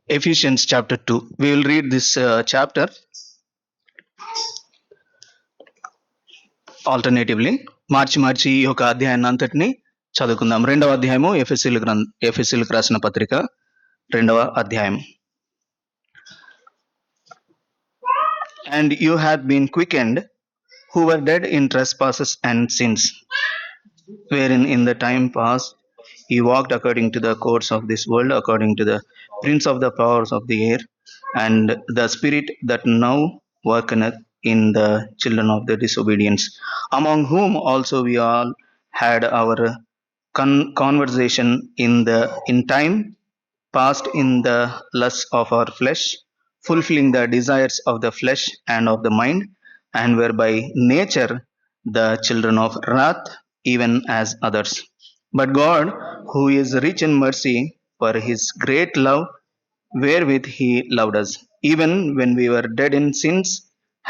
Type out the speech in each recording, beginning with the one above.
Ephesians chapter 2. We will read this chapter alternatively మార్చి ఈ యొక్క అధ్యాయాన్ని అంతటిని చదువుకుందాం. రెండవ అధ్యాయము ఎఫెసీలకు రాసిన పత్రిక రెండవ అధ్యాయం. And you have been quickened, who were dead in trespasses and sins, wherein in the time past he walked according to the course of this world, according to the prince of the powers of the air, and the spirit that now worketh in the children of the disobedience, among whom also we all had our conversation in time past in the lusts of our flesh, fulfilling the desires of the flesh and of the mind, and were by nature the children of wrath, even as others. But God, who is rich in mercy, for his great love wherewith he loved us, even when we were dead in sins,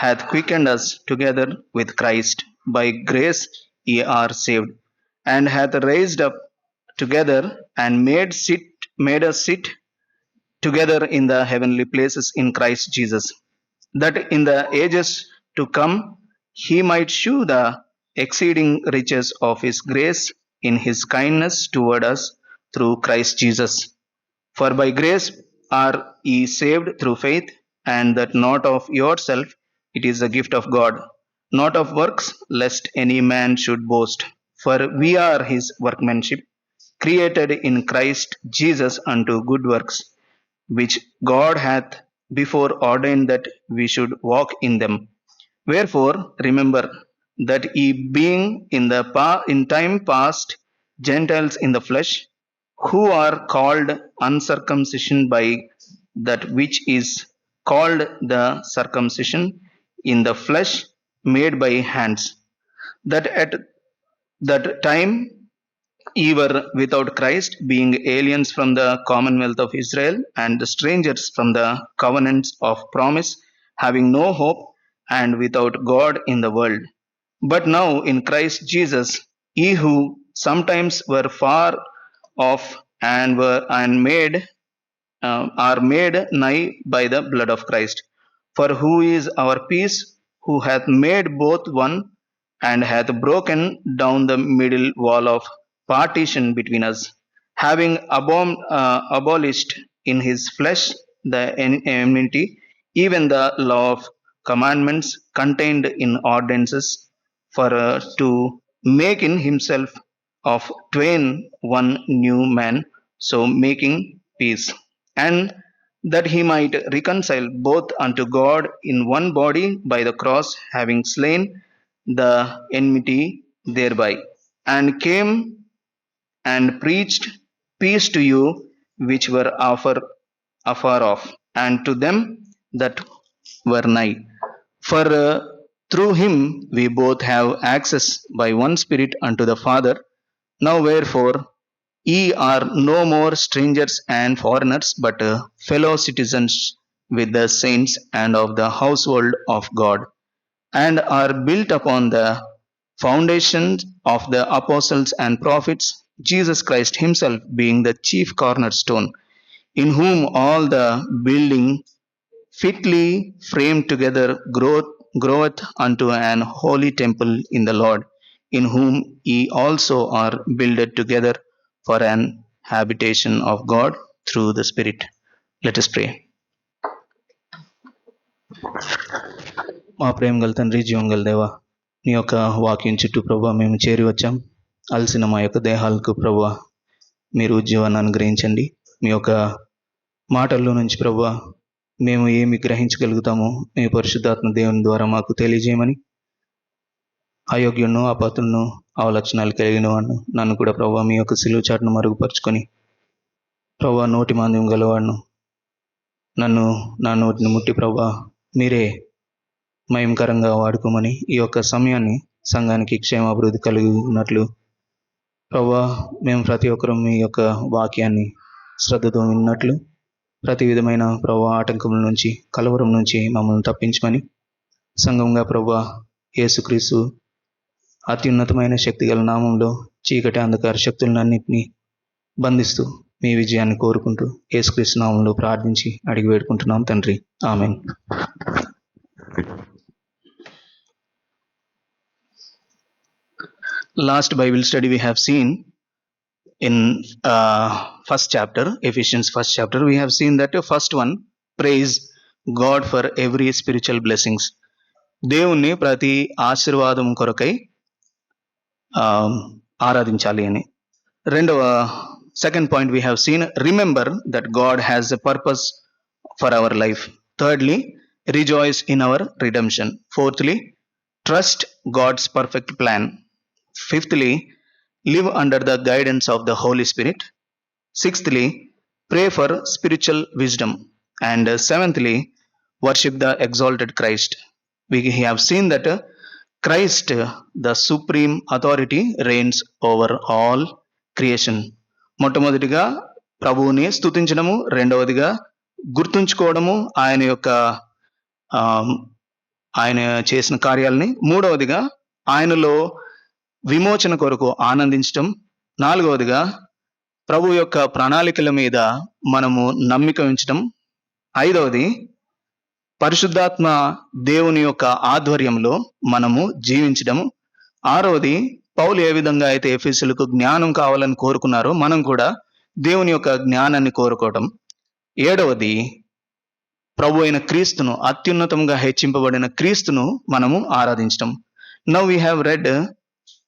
hath quickened us together with Christ. By grace ye are saved, and hath raised up together and made us sit together in the heavenly places in Christ Jesus, that in the ages to come he might shew the exceeding riches of his grace in his kindness toward us through Christ Jesus. For by grace are ye saved through faith, and that not of yourself, it is a gift of God, not of works, lest any man should boast. For we are his workmanship, created in Christ Jesus unto good works, which God hath before ordained that we should walk in them. Wherefore remember that ye being in time past Gentiles in the flesh, who are called uncircumcision by that which is called the circumcision in the flesh made by hands, that at that time ye were without Christ, being aliens from the commonwealth of Israel, and the strangers from the covenants of promise, having no hope, and without God in the world. But now in Christ Jesus, ye who sometimes were far off are made nigh by the blood of Christ. For who is our peace, who hath made both one, and hath broken down the middle wall of partition between us, having abolished in his flesh the enmity, even the law of commandments contained in ordinances, for to make in himself of twain one new man, so making peace, and that he might reconcile both unto God in one body by the cross, having slain the enmity thereby, and came and preached peace to you which were afar off, and to them that were nigh. For through him we both have access by one Spirit unto the Father. Now wherefore ye are no more strangers and foreigners, but fellow citizens with the saints and of the household of God, and are built upon the foundation of the apostles and prophets, Jesus Christ himself being the chief cornerstone, in whom all the building fitly framed together groweth unto an holy temple in the Lord, in whom ye also are builded together for an habitation of God through the Spirit. Let us pray. మా ప్రేమ గల తండ్రి, జీవం గల దేవ, నీ యొక్క వాక్యం చుట్టూ ప్రభా మేము చేరి వచ్చాం. అలసిన మా యొక్క దేహాలకు ప్రభా మీరు ఉద్యోగాన్ని అనుగ్రహించండి. మీ యొక్క మాటల్లో నుంచి ప్రభా మేము ఏమి గ్రహించగలుగుతామో మీ పరిశుద్ధాత్మ దేవుని ద్వారా మాకు తెలియజేయమని, అయోగ్యులను, అపాత్రులను, అవలక్షణాలు కలిగిన వాడిను నన్ను కూడా ప్రభా మీ యొక్క సిలువ చాటును మరుగుపరుచుకొని ప్రభా నోటి మాంద్యం గలవాడును నన్ను నా నోటిని ముట్టి ప్రభా మీరే మయంకరంగా వాడుకోమని, ఈ యొక్క సమయాన్ని సంఘానికి క్షేమాభివృద్ధి కలిగి ఉన్నట్లు ప్రభా మేము ప్రతి ఒక్కరూ మీ యొక్క వాక్యాన్ని శ్రద్ధతో విన్నట్లు ప్రతి విధమైన ప్రభా ఆటంకముల నుంచి, కలవరం నుంచి మమ్మల్ని తప్పించమని, సంఘంగా ప్రభా యేసుక్రీస్తు అత్యున్నతమైన శక్తి గల నామంలో చీకటి అంధకార శక్తులన్నింటినీ బంధిస్తూ మీ విజయాన్ని కోరుకుంటూ యేసుక్రీస్తు నామములో ప్రార్థించి అడిగి వేడుకుంటున్నాం తండ్రి. ఆమేన్. Last Bible study we have seen in first chapter, Ephesians first chapter, we have seen that first one, praise God for every spiritual blessings. దేవుణ్ణి ప్రతి ఆశీర్వాదం కొరకై ఆరాధించాలి అని. రెండవ second point we have seen, remember that God has a purpose for our life. Thirdly, rejoice in our redemption. Fourthly, trust God's perfect plan. Fifthly, live under the guidance of the Holy Spirit. Sixthly, pray for spiritual wisdom. And seventhly, worship the exalted Christ. We have seen that Christ, the supreme authority, reigns over all creation. మొట్టమొదటిగా ప్రభువుని స్తుతించడము, రెండవదిగా గుర్తుంచుకోవడము ఆయన చేసిన కార్యాలని, మూడవదిగా ఆయనలో విమోచన కొరకు ఆనందించటం, నాలుగవదిగా ప్రభు యొక్క ప్రణాళికల మీద మనము నమ్మిక ఉంచటం, ఐదవది పరిశుద్ధాత్మ దేవుని యొక్క ఆధ్వర్యంలో మనము జీవించడం, ఆరవది పౌలు ఏ విధంగా అయితే ఎఫెసీయులకు జ్ఞానం కావాలని కోరుకున్నారో మనం కూడా దేవుని యొక్క జ్ఞానాన్ని కోరుకోవటం, ఏడవది ప్రభు అయిన క్రీస్తును, అత్యున్నతంగా హెచ్చింపబడిన క్రీస్తును మనము ఆరాధించటం. Now we have read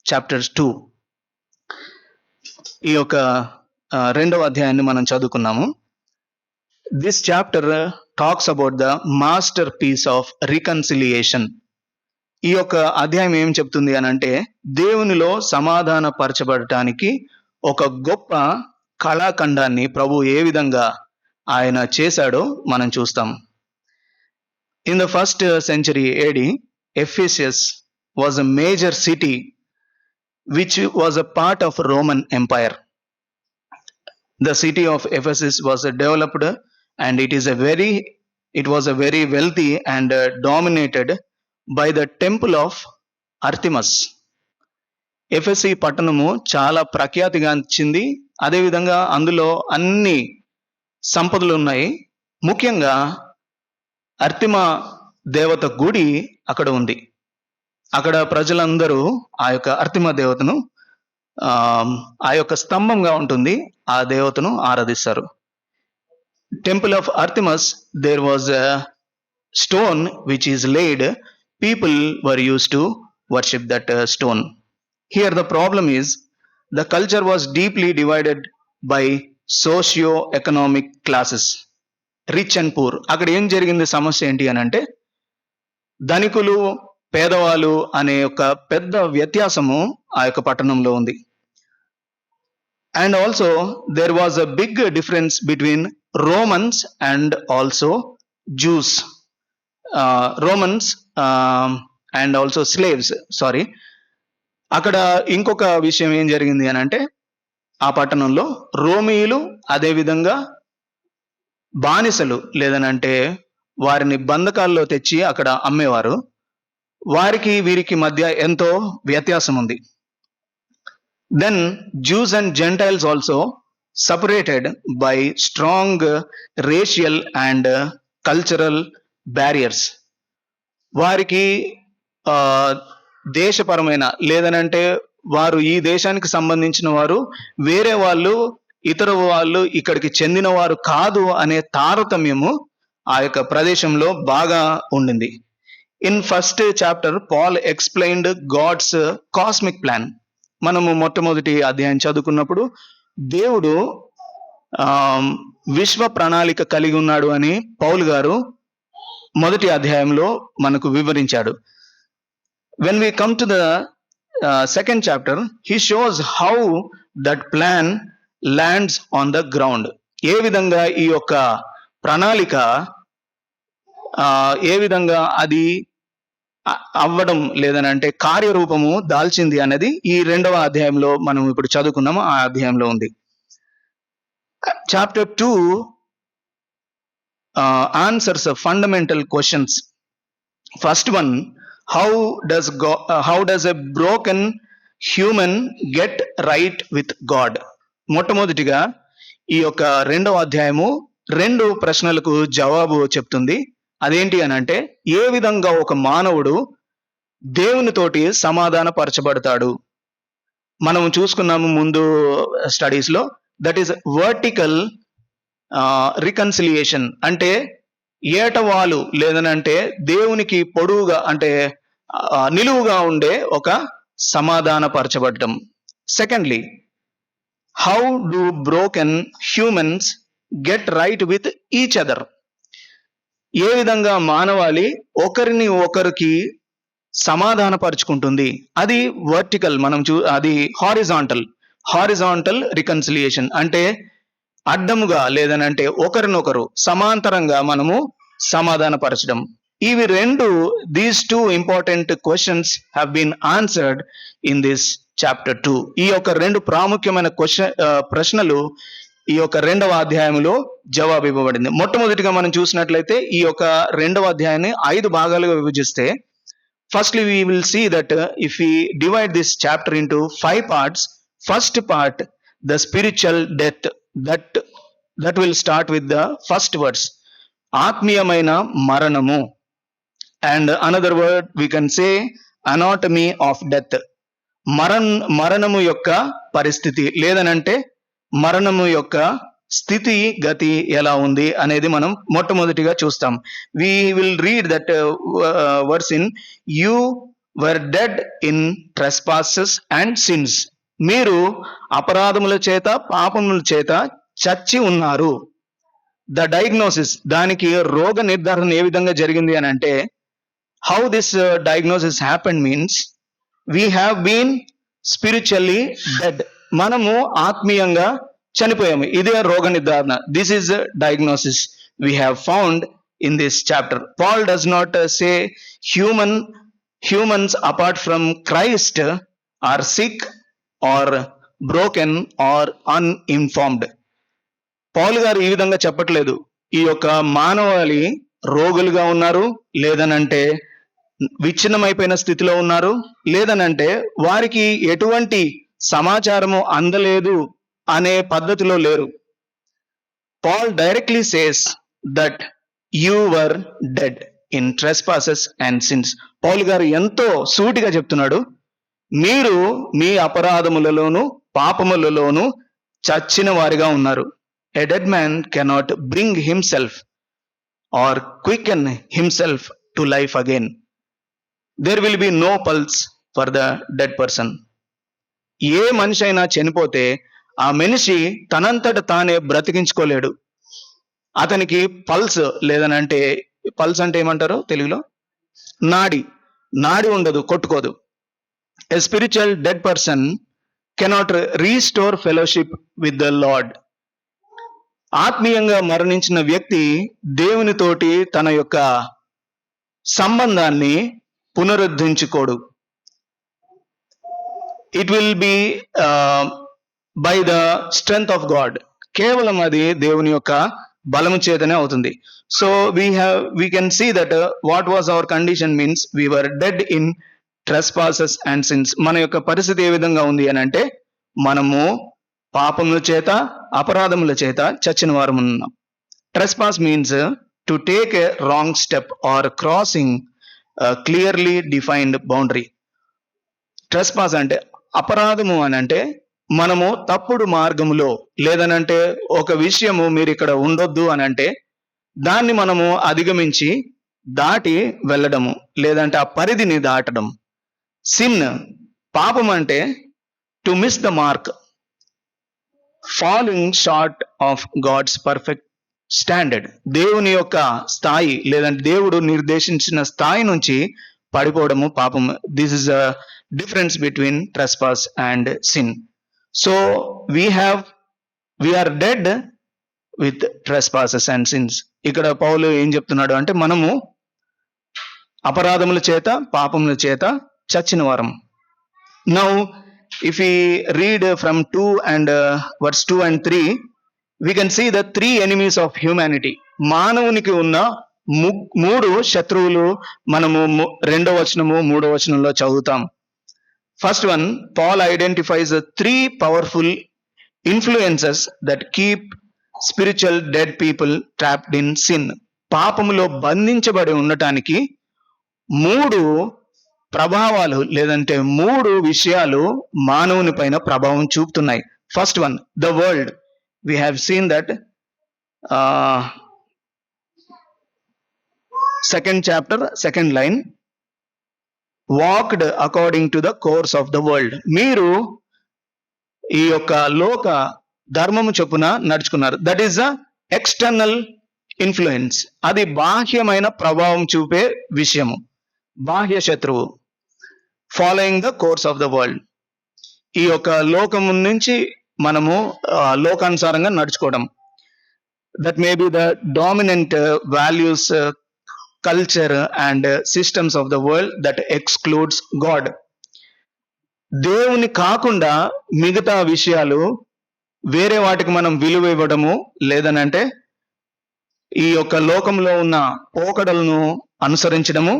chapter 2. ఈ యొక్క రెండవ అధ్యాయాన్ని మనం చదువుకున్నాము. This chapter talks about the masterpiece of reconciliation. ఈ యొక్క అధ్యాయం ఏం చెప్తుంది అని అంటే, దేవునిలో సమాధాన పరచబడటానికి ఒక గొప్ప కళాఖండాన్ని ప్రభు ఏ విధంగా ఆయన చేశాడో మనం చూస్తాం. In the first century AD, Ephesus was a major city which was a part of Roman Empire. The city of Ephesus was developed and it was a very wealthy and dominated by the temple of Artemis. ఎఫెసీ పట్టణము చాలా ప్రఖ్యాతిగాంచింది. అదేవిధంగా అందులో అన్ని సంపదలు ఉన్నాయి. ముఖ్యంగా అర్తిమ దేవత గుడి అక్కడ ఉంది. అక్కడ ప్రజలందరూ ఆ యొక్క అర్తిమ దేవతను ఆ యొక్క స్తంభంగా ఉంటుంది, ఆ దేవతను ఆరాధిస్తారు. Temple of Artemis, there was a stone which is laid. People were used to worship that stone. Here the problem is the culture was deeply divided by socio economic classes, rich and poor. అక్కడ ఏం జరిగింది, సమస్య ఏంటి అని అంటే, ధనికులు పేదవాళ్ళు అనే ఒక పెద్ద వ్యత్యాసము ఆ యొక్క పట్టణంలో ఉంది. And also there was a big difference between Romans and also Jews. Romans and also slaves. అక్కడ ఇంకొక విషయం ఏం జరిగింది అని అంటే, ఆ పట్టణంలో రోమీయులు, అదేవిధంగా బానిసలు లేదనంటే వారిని బంధకాల్లో తెచ్చి అక్కడ అమ్మేవారు. వారికి వీరికి మధ్య ఎంతో వ్యత్యాసం ఉంది. Then Jews and Gentiles also separated by strong racial and cultural barriers. వారికి దేశపరమైన లేదనంటే వారు ఈ దేశానికి సంబంధించిన వారు, వేరే వాళ్ళు, ఇతర వాళ్ళు ఇక్కడికి చెందిన వారు కాదు అనే తారతమ్యము ఆ యొక్క ప్రదేశంలో బాగా ఉండింది. In first chapter Paul explained God's cosmic plan. మనము మొట్టమొదటి అధ్యాయం చదువుకున్నప్పుడు దేవుడు విశ్వ ప్రణాళిక కలిగి ఉన్నాడు అని పౌలు గారు మొదటి అధ్యాయంలో మనకు వివరించాడు. When we come to the second chapter, he shows how that plan lands on the ground. ఏ విధంగా ఈ యొక్క ప్రణాళిక ఏ విధంగా అది అవ్వడం లేదనంటే కార్యరూపము దాల్చింది అనేది ఈ రెండవ అధ్యాయంలో మనం ఇప్పుడు చదువుకున్నాము, ఆ అధ్యాయంలో ఉంది. Chapter 2 answers fundamental questions. First one, how does a broken human get right with God? మొట్టమొదటిగా ఈ యొక్క 2వ అధ్యాయము 2 ప్రశ్నలకు జవాబు చెప్తుంది. అదేంటి అని అంటే, ఏ విధంగా ఒక మానవుడు దేవునితోటి సమాధానపరచబడతాడు. మనం చూసుకున్నాము ముందు స్టడీస్ లో. దట్ ఈస్ వర్టికల్ రికన్సిలియేషన్, అంటే ఏటవాలు లేదనంటే దేవునికి పొడువుగా అంటే నిలువుగా ఉండే ఒక సమాధానపరచబడటం. Secondly, how do broken humans get right with each other. ఏ విధంగా మానవాళి ఒకరిని ఒకరికి సమాధానపరుచుకుంటుంది. అది వర్టికల్, మనం అది హారిజాంటల్ రికన్సిలియేషన్, అంటే అడ్డముగా లేదనంటే ఒకరినొకరు సమాంతరంగా మనము సమాధానపరచడం. ఇవి these two important questions have been answered in this chapter 2. ఈ యొక్క 2 ప్రాముఖ్యమైన ప్రశ్నలు ఈ యొక్క 2వ అధ్యాయంలో జవాబు ఇవ్వబడింది. మొట్టమొదటిగా మనం చూసినట్లయితే ఈ యొక్క 2వ అధ్యాయాన్ని 5 భాగాలుగా విభజిస్తే, firstly we will see that if we divide this chapter into 5 parts, first part, the spiritual death, that will start with the first words, ఆత్మీయమైన మరణము. And another word we can say anatomy of death, మరణము యొక్క పరిస్థితి లేదనంటే మరణము యొక్క స్థితి గతి ఎలా ఉంది అనేది మనం మొట్టమొదటిగా చూస్తాం. we will read that verse in you were dead in trespasses and sins. మీరు అపరాధముల చేత పాపముల చేత చచ్చి ఉన్నారు. ద డయాగ్నోసిస్, దానికి రోగ నిర్ధారణ ఏ విధంగా జరిగింది అని అంటే, how this diagnosis happened means we have been spiritually dead. మనము ఆత్మీయంగా చనిపోయాము. ఇదే రోగ నిర్ధారణ. This is diagnosis we have found in this chapter. Paul does not say humans apart from Christ are sick or broken or uninformed. పౌలు గారు ఈ విధంగా చెప్పట్లేదు, ఈ యొక్క మానవాళి రోగులుగా ఉన్నారు, లేదనంటే విచ్ఛిన్నమైపోయిన స్థితిలో ఉన్నారు, లేదనంటే వారికి ఎటువంటి సమాచారము అందలేదు అనే పద్ధతిలో లేరు. Paul directly says that you were dead in trespasses and sins. Paul గారు ఎంతో సూటిగా చెప్తున్నాడు, మీరు మీ అపరాధములలోను పాపములలోను చచ్చిన వారిగా ఉన్నారు. A dead man cannot bring himself or quicken himself to life again. There will be no pulse for the dead person. ఏ మనిషి అయినా చనిపోతే ఆ మనిషి తనంతట తానే బ్రతికించుకోలేడు. అతనికి పల్స్ లేదనంటే, పల్స్ అంటే ఏమంటారు తెలుగులో, నాడి ఉండదు, కొట్టుకోదు. A spiritual dead person cannot restore fellowship with the Lord. ఆత్మీయంగా మరణించిన వ్యక్తి దేవునితోటి తన యొక్క సంబంధాన్ని పునరుద్ధరించుకోడు. It will be by the strength of God. కేవలం అది దేవుని యొక్క బలము చేతనే అవుతుంది. So we can see that what was our condition means we were dead in trespasses and sins. మన యొక్క పరిస్థితి ఏ విధంగా ఉంది అని అంటే, మనము పాపముల చేత అపరాధముల చేత చచ్చిన వారు ఉన్నాం. Trespass means to take a wrong step are crossing clearly defined boundary. Trespass అంటే అపరాధము అని అంటే మనము తప్పుడు మార్గములో లేదనంటే ఒక విషయము మీరు ఇక్కడ ఉండొద్దు అని అంటే దాన్ని మనము అధిగమించి దాటి వెళ్ళడము లేదంటే ఆ పరిధిని దాటడం. సిన్, పాపం అంటే to miss the mark, following short of God's perfect standard. దేవుని యొక్క స్థాయి లేదంటే దేవుడు నిర్దేశించిన స్థాయి నుంచి పడిపోవడము పాపము. This is a difference between trespass and sin. So we are dead with trespasses and sins. ఇక్కడ పౌలు ఏం చెప్తున్నాడు అంటే, మనము అపరాధముల చేత పాపముల చేత చచ్చిన వారం. Now if we read from 2 and verse 2 and 3, we can see the 3 enemies of humanity. మానవునికి ఉన్న 3 శత్రువులు మనము 2వ వచనము 3వ వచనంలో చదువుతాం. First one, Paul identifies the 3 powerful influences that keep spiritual dead people trapped in sin. పాపములో బంధించబడి ఉండటానికి 3 ప్రభావాలు లేదంటే 3 విషయాలు మానవుని పైన ప్రభావం చూపుతున్నాయి. First one, the world. We have seen that second chapter second line, walked according to the course of the world. మీరు ఈ యొక్క లోక ధర్మము చొప్పున నడుచుకున్నారు. That is the external influence. అది బాహ్యమైన ప్రభావం చూపే విషయము, బాహ్య శత్రువు. Following the course of the world, ఈ యొక్క లోకము నుంచి మనము లోకానుసారంగా నడుచుకోవడం. That may be the dominant values, culture and systems of the world that excludes God. దేవుని కాకుండా మిగతా విషయాలు వేరే వాటికి మనం విలువ ఇవ్వడము, లేదనంటే ఈ యొక్క లోకంలో ఉన్న పోకడలను అనుసరించడము,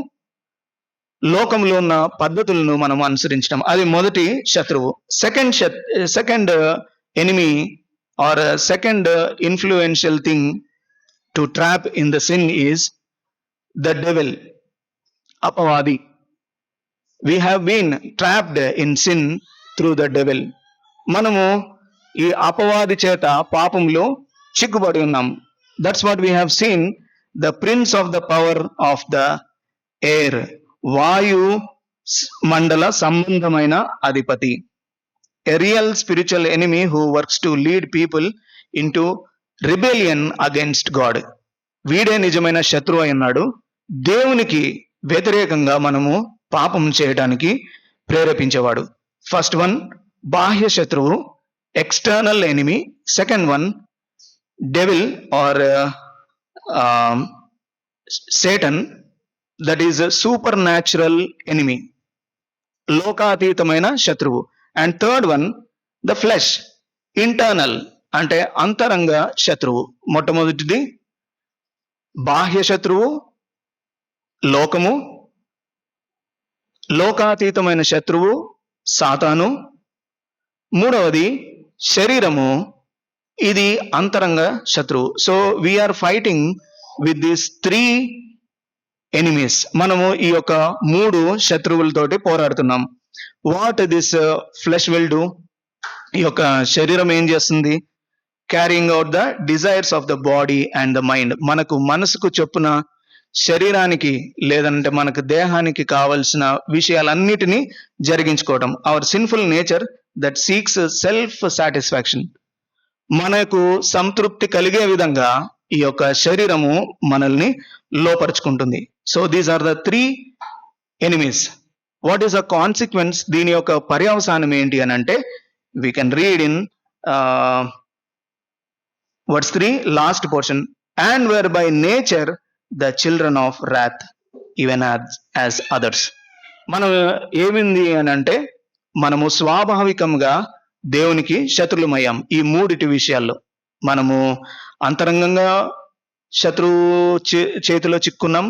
లోకంలో ఉన్న పద్ధతులను మనం అనుసరించడం, అది మొదటి శత్రువు. Second enemy or second influential thing to trap in the sin is the devil, అపవాది. We have been trapped in sin through the devil. మనము ఈ అపవాది చేత పాపంలో చిక్కుబడి ఉన్నాం. That's what we have scene, the prince of the power of the air, వాయు మండల సంబంధమైన అధిపతి. A real spiritual enemy who works to lead people in to rebellion against God. వీడే నిజమైన శత్రువు అన్నాడు. దేవునికి వ్యతిరేకంగా మనము పాపం చేయడానికి ప్రేరేపించేవాడు. ఫస్ట్ వన్, బాహ్య శత్రువు, external enemy. Second one, devil or Satan, that is supernatural enemy, లోకాతీతమైన శత్రువు. And third one, the flesh, internal అంటే అంతరంగ శత్రువు. మొట్టమొదటిది బాహ్య శత్రువు, లోకము. లోకాతీతమైన శత్రువు సాతాను. మూడవది శరీరము, ఇది అంతరంగ శత్రువు. So we are fighting with this 3 enemies. మనము ఈ యొక్క 3 శత్రువులతోటి పోరాడుతున్నాం. What this flesh will do, ఈ యొక్క శరీరం ఏం చేస్తుంది? Carrying out the desires of the body and the mind. మనకు మనసుకు చొప్పున శరీరానికి లేదంటే మనకు దేహానికి కావలసిన విషయాలన్నిటినీ జరిగించుకోవడం. Our sinful nature that seeks self satisfaction. మనకు సంతృప్తి కలిగే విధంగా ఈ యొక్క శరీరము మనల్ని లోపరుచుకుంటుంది. So these are the 3 enemies. What is the consequence? దీని యొక్క పర్యవసానం ఏంటి అని అంటే, we can read in verse 3, last portion, and were by nature the children of wrath even as others. మనం ఏమింది అని అంటే, మనము స్వాభావికంగా దేవునికి శత్రులమయ్యాం. ఈ 3 విషయాల్లో మనము అంతరంగంగా శత్రువు చేతిలో చిక్కున్నాం.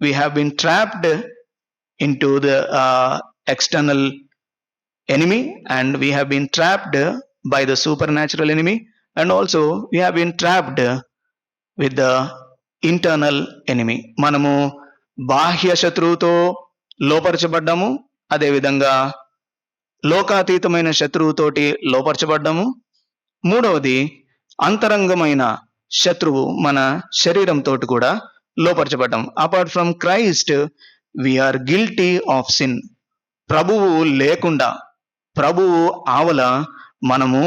We have been trapped in to the external enemy, and we have been trapped by the supernatural enemy, and also we have been trapped with the internal enemy. మనము బాహ్య శత్రువుతో లోపరచబడ్డాము, అదేవిధంగా లోకాతీతమైన శత్రువుతోటి లోపరచబడ్డాము. మూడవది అంతరంగమైన శత్రువు మన శరీరంతో కూడా లోపరచబడ్డాం. Apart from Christ we are guilty of sin. ప్రభువు లేకుండా, ప్రభువు ఆవల మనము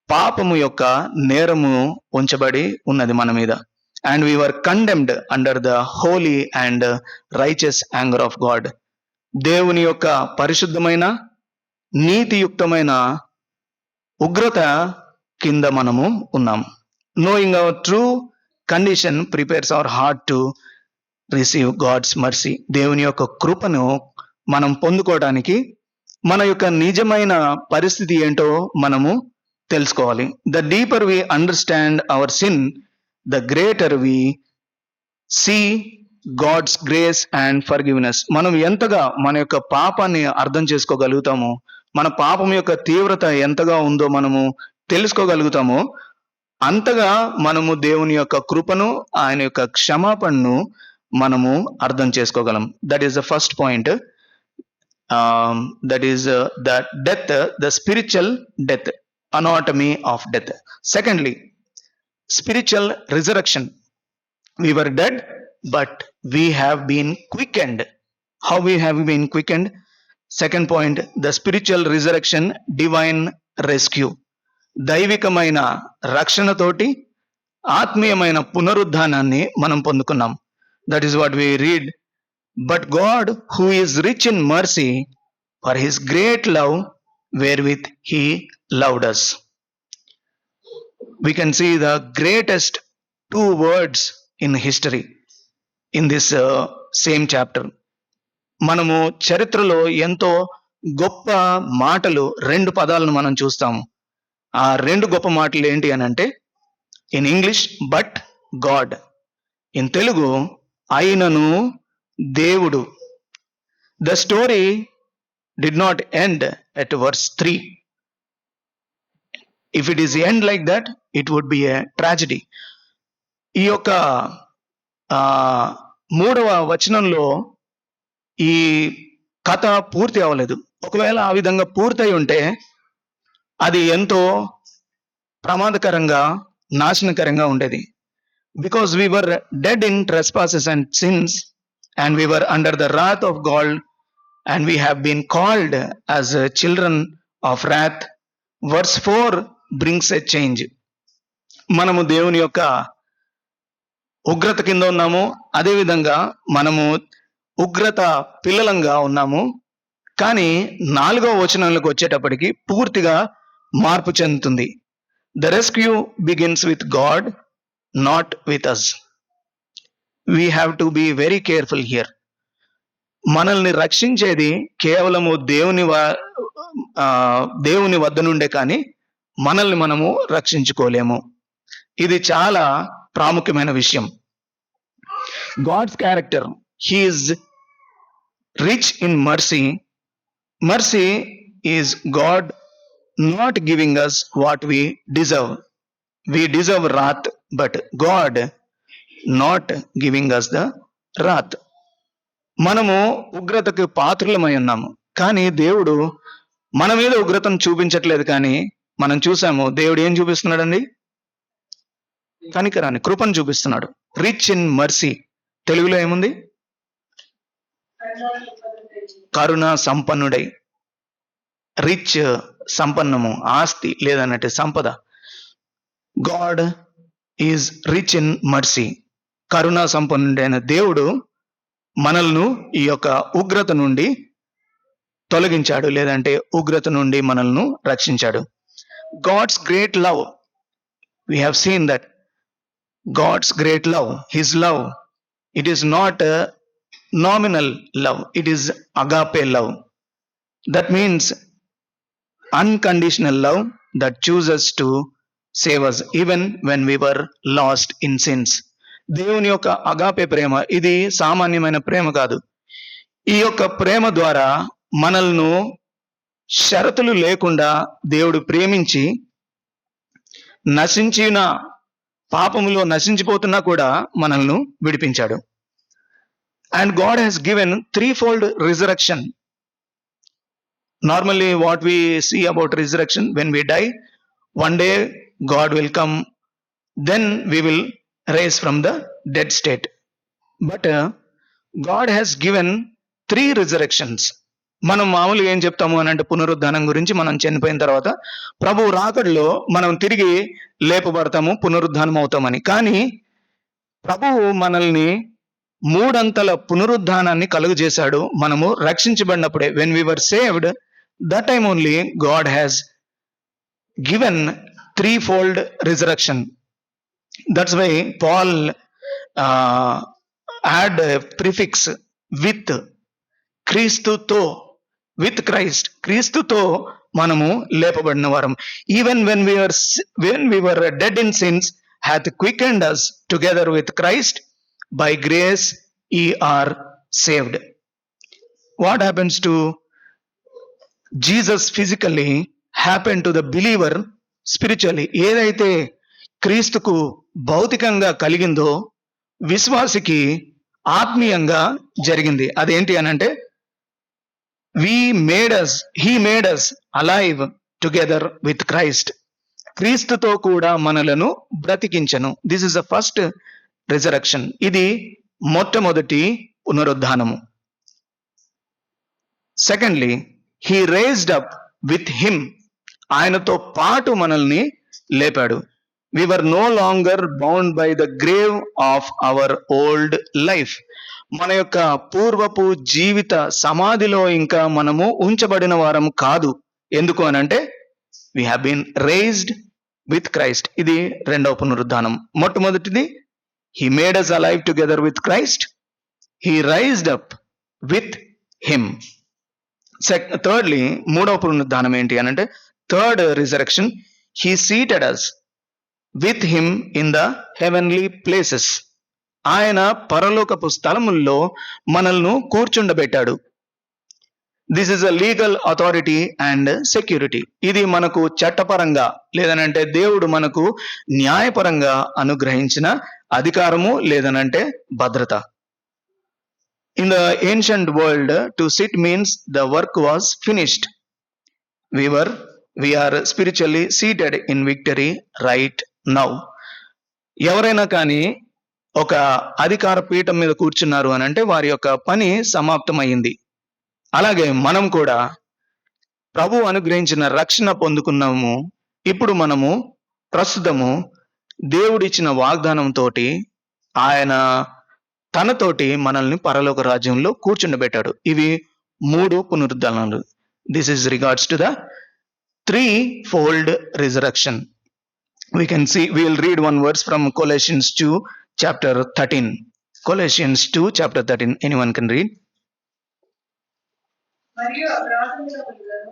పాపము యొక్క నేరము ఉంచబడి ఉన్నది మన మీద. And we were condemned under the holy and righteous anger of God. దేవుని యొక్క పరిశుద్ధమైన నీతియుక్తమైన ఉగ్రత కింద మనము ఉన్నాం. Knowing our true condition prepares our heart to receive God's mercy. దేవుని యొక్క కృపను మనం పొందుకోవడానికి మన యొక్క నిజమైన పరిస్థితి ఏంటో మనము తెలుసుకోవాలి. The deeper we understand our sin, the greater we see God's grace and forgiveness. మనం ఎంతగా మన యొక్క పాపాన్ని అర్థం చేసుకోగలుగుతామో మన పాపం యొక్క తీవ్రత ఎంతగా ఉందో మనము తెలుసుకోగలుగుతామో అంతగా మనము దేవుని యొక్క కృపను, ఆయన యొక్క క్షమాపణను మనము అర్థం చేసుకోగలం. That is the first point. That is the death, the spiritual death, anatomy of death. Secondly, spiritual resurrection. We were dead, but we have been quickened. How we have been quickened? Second point, the spiritual resurrection, divine rescue. దైవికమైన రక్షణతోటి ఆత్మీయమైన పునరుద్ధానాన్ని మనం పొందుకున్నాం. That is what we read. But God, who is rich in mercy, for his great love wherewith he loved us. We can see the greatest two words in history in this same chapter. మనము చరిత్రలో ఎంతో గొప్ప మాటలు, రెండు పదాలను మనం చూస్తాము. ఆ రెండు గొప్ప మాటలు ఏంటి అని అంటే, in English but God, in Telugu అయినను దేవుడు. The story did not end at verse 3. If it is end like that, it would be a tragedy. ఈ యొక్క 3వ వచనంలో ఈ కథ పూర్తి అవ్వలేదు. ఒకవేళ ఆ విధంగా పూర్తయి ఉంటే అది ఎంతో ప్రమాదకరంగా, నాశనకరంగా ఉండేది. Because we were dead in trespasses and sins, and we were under the wrath of God, and we have been called as children of wrath. Verse 4 brings a change. మనము దేవుని యొక్క ఉగ్రత కింద ఉన్నాము, అదేవిధంగా మనము ఉగ్రత పిల్లలంగా ఉన్నాము. కానీ 4వ వచనంలోకి వచ్చేటప్పటికి పూర్తిగా మార్పు చెందుతుంది. The rescue begins with God, not with us. We have to be very careful here. మనల్ని రక్షించేది కేవలము దేవుని వద్ద నుండే, కానీ మనల్ని మనము రక్షించుకోలేము. ఇది చాలా ప్రాముఖ్యమైన విషయం. God's character, he is rich in mercy. Mercy is God not giving us what we deserve. We deserve wrath, but God not giving us the wrath. మనము ఉగ్రతకు పాత్రులమై ఉన్నాము, కానీ దేవుడు మన మీద ఉగ్రతను చూపించట్లేదు. కానీ మనం చూసాము, దేవుడు ఏం చూపిస్తున్నాడండి? కనికరాన్ని, కృపను చూపిస్తున్నాడు. రిచ్ ఇన్ మర్సీ, తెలుగులో ఏముంది? కరుణ సంపన్నుడై. రిచ్, సంపన్నము, ఆస్తి లేదన్నట్టు సంపద. God is rich in mercy. కరుణ సంపన్నుడైన దేవుడు మనల్ని ఈ యొక్క ఉగ్రత నుండి తొలగించాడు, లేదంటే ఉగ్రత నుండి మనల్ని రక్షించాడు. God's great love, we have seen that. God's great love, his love, it is not nominal love, it is agape love. That means unconditional love that chooses to save us even when we were lost in sins. దేవుని యొక్క agape ప్రేమ ఇది సామాన్యమైన ప్రేమ కాదు. ఈ యొక్క ప్రేమ ద్వారా మనల్ని షరతులు లేకుండా దేవుడు ప్రేమించి, నశించిన పాపములో నశించిపోతున్నా కూడా మనల్ని విడిపించాడు. And God has given threefold resurrection. Normally what we see about resurrection, when we die, one day God will come, then we will rise from the dead state. But God has given 3 resurrections. మనం మామూలుగా ఏం చెప్తాము అని అంటే, పునరుద్ధానం గురించి, మనం చనిపోయిన తర్వాత ప్రభు రాకడలో మనం తిరిగి లేపబడతాము, పునరుద్ధానం అవుతామని. కానీ ప్రభువు మనల్ని 3 అంతల పునరుద్ధానాన్ని కలుగజేశాడు. మనము రక్షించబడినప్పుడే, when we were saved, that time only God has given threefold resurrection. That's why Paul add a prefix with, క్రీస్తుతో, with Christ, క్రీస్తుతో మనము లేపబడిన వారం. Even when we were dead in sins, hath quickened us together with Christ. By grace ye are saved. What happens to Jesus physically happen to the believer spiritually. ఏదైతే క్రీస్తుకు భౌతికంగా కలిగిందో విశ్వాసికి ఆత్మీయంగా జరిగింది. అదేంటి అనంటే he made us alive together with Christ. క్రీస్తుతో కూడా మనలను బ్రతికించను. This is the first resurrection. ఇది మొట్టమొదటి పునరుద్ధానము. Secondly, he raised up with him. ఆయనతో పాటు మనల్ని లేపాడు. We were no longer bound by the grave of our old life. మన యొక్క పూర్వపు జీవిత సమాధిలో ఇంకా మనము ఉంచబడిన వారము కాదు. ఎందుకు అనంటే we have been raised with Christ. ఇది రెండవ పునరుద్ధానం. మొట్టమొదటిది he made us alive together with Christ. He raised up with him. Thirdly, మూడవ పునరుద్ధానం ఏంటి అనంటే third resurrection, he seated us with him in the heavenly places. ఆయన పరలోకపు స్థలముల్లో మనల్ని కూర్చుండబెట్టాడు. This is a legal authority and security. ఇది మనకు చట్టపరంగా లేదనంటే దేవుడు మనకు న్యాయపరంగా అనుగ్రహించిన అధికారము లేదనంటే భద్రత. In the ancient world to SIT means the work was finished. we are spiritually seated in victory right now. ఎవరైనా కానీ ఒక అధికార పీఠం మీద కూర్చున్నారు అని అంటే వారి యొక్క పని సమాప్తమైంది. అలాగే మనం కూడా ప్రభు అనుగ్రహించిన రక్షణ పొందుకున్నాము. ఇప్పుడు మనము ప్రస్తుతము దేవుడిచ్చిన వాగ్దానంతో ఆయన తనతోటి మనల్ని పరలోక రాజ్యంలో కూర్చుండబెట్టాడు. ఇవి మూడు పునరుద్ధానాలు. This is regards to the threefold resurrection. We will read one verse from Colossians 2 chapter 13. Colossians 2 chapter 13. Anyone can read. మరియు అపరాధముల వలన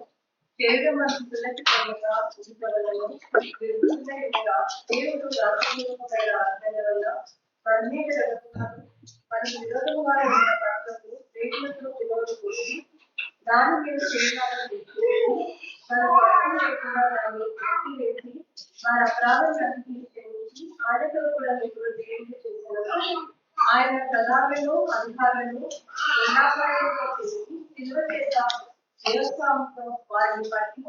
చేయగమని పిల్లటిగా ఉచితవలను విరుద్ధంగా దేవుడు రాజ్యముపై ఆజ్ఞల వల్ల పరమేశ్వరుడు మన విరోధముగా ఉన్న పాపకు దేవునితో పిలువబడి దాని మీద చేయాలని మన పాపం లేకుండా దాన్ని ఎత్తివేసి మన అపరాధాలన్నింటినీ క్షమించి ఆయనతో కూడా ఇప్పుడు దేవుడు చేశారు. ఆయన ప్రధానులను అధికారులను ఉల్లాసంగా చేసి సిలువ చేత దేవస్థానంతో వారిని పట్టి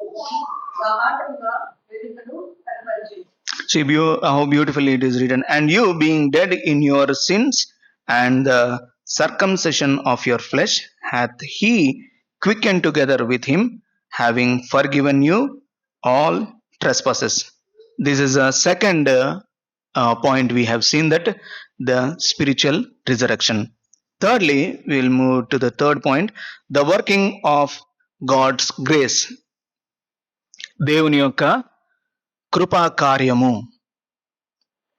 బహాటంగా వెలుగును కనపరిచింది. See how beautifully it is written. And you being dead in your sins and the circumcision of your flesh hath he quickened together with him, having forgiven you all trespasses. This is a second point. We have seen that the spiritual resurrection. Thirdly, we will move to the third point, the working of God's grace. దేవుని యొక్క కృపా కార్యము.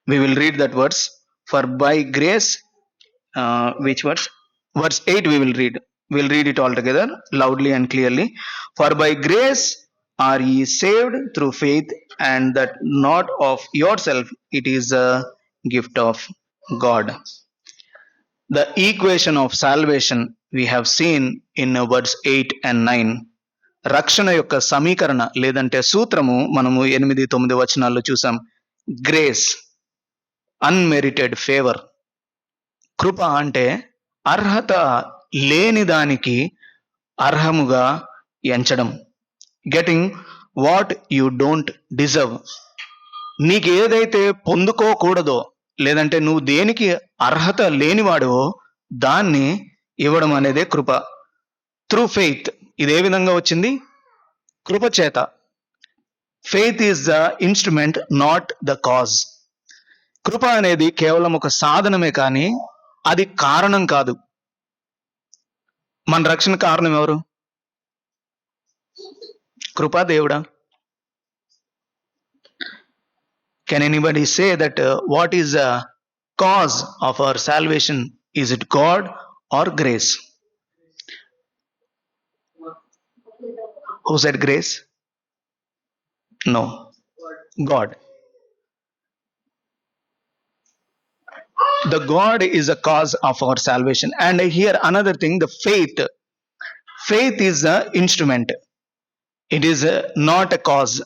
We will read that verse. For by grace, which verse? Verse 8 we will read. We'll read it all together loudly and clearly. For by grace are ye saved through faith, and that not of yourself, it is a gift of God. The equation of salvation we have seen in verse 8 and 9. రక్షణ యొక్క సమీకరణ లేదంటే సూత్రము మనము 8-9 వచనాల్లో చూసాం. Grace, unmerited favour. కృప అంటే అర్హత లేని దానికి అర్హముగా ఎంచడం. Getting what you don't deserve. నీకు ఏదైతే పొందుకోకూడదో లేదంటే నువ్వు దేనికి అర్హత లేనివాడో దాన్ని ఇవ్వడం అనేదే కృప. Through faith. ఇది ఏ విధంగా వచ్చింది? కృప చేత. Faith is the instrument, not the cause. కృప అనేది కేవలం ఒక సాధనమే కానీ అది కారణం కాదు. మన రక్షణ కారణం ఎవరు? కృపా దేవుడా? Can anybody say that what is the cause of our salvation? Is it God or grace? Who said grace? No. God. The God is the cause of our salvation. And here another thing, the faith. Faith is the instrument. It is not a cause.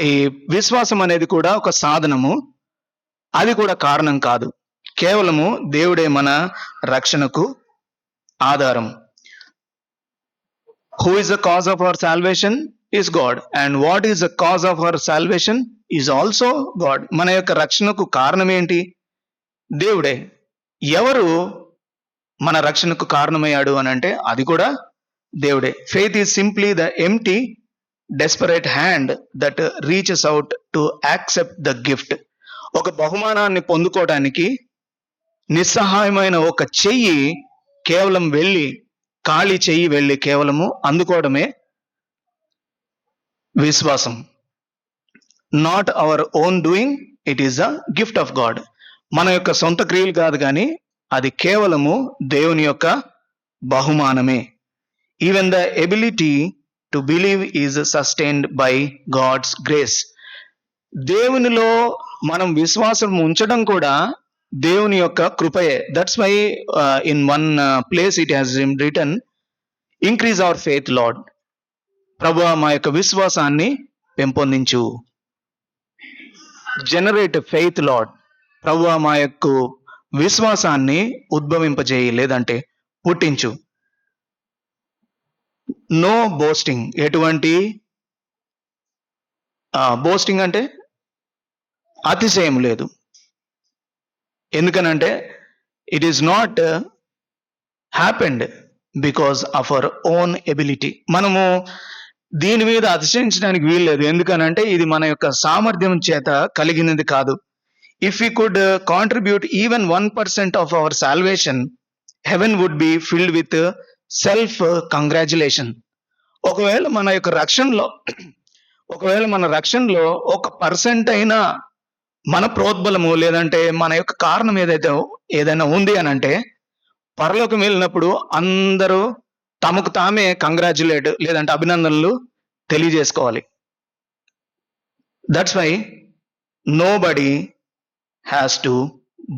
ఈ విశ్వాసం అనేది కూడా ఒక సాధనము, అది కూడా కారణం కాదు. కేవలము దేవుడే మన రక్షణకు ఆధారం. Who is the cause of our salvation is God, and what is the cause of our salvation is also God. మన యొక్క రక్షణకు కారణం ఏంటి? దేవుడే. ఎవరు మన రక్షణకు కారణమయ్యాడు అని అంటే అది కూడా దేవుడే. Faith is simply the empty desperate hand that reaches out to accept the gift. ఒక బహుమానాన్ని పొందుకోవడానికి నిస్సహాయమైన ఒక చెయ్యి కేవలం వెళ్ళి, ఖాళీ చెయ్యి వెళ్ళి కేవలము అందుకోవడమే విశ్వాసం. Not our own doing, it is the gift of God. మన యొక్క సొంత క్రియలు కాదు కానీ అది కేవలము దేవుని యొక్క బహుమానమే. Even the ability to believe is sustained by God's grace. దేవునిలో మనం విశ్వాసం ఉంచడం కూడా దేవుని యొక్క కృపయే. That's why in one place it has written, increase our faith Lord. ప్రభువా మా యొక్క విశ్వాసాన్ని పెంపొందించు. Generate faith Lord. ప్రభువా మా యొక్క విశ్వాసాన్ని ఉద్భవింపజేయి, లేదంటే పుట్టించు. No boasting. ఎటువంటి బోస్టింగ్ అంటే అతిశయం లేదు. ఎందుకనంటే it is not happened because of our own ability. మనము దీని మీద అతిశయించడానికి వీల్లేదు. ఎందుకనంటే ఇది మన యొక్క సామర్థ్యం చేత కలిగినది కాదు. If we could contribute even 1% of our salvation, heaven would be filled with self congratulation. ఒకవేళ మన యొక్క రక్షణలో ఒక పర్సెంట్ అయినా మన ప్రోద్బలము లేదంటే మన యొక్క కారణం ఏదైనా ఉంది అని అంటే పరలోకం వెళ్ళినప్పుడు అందరూ తమకు తామే కంగ్రాచులేట్ లేదంటే అభినందనలు తెలియజేసుకోవాలి. That's why nobody has to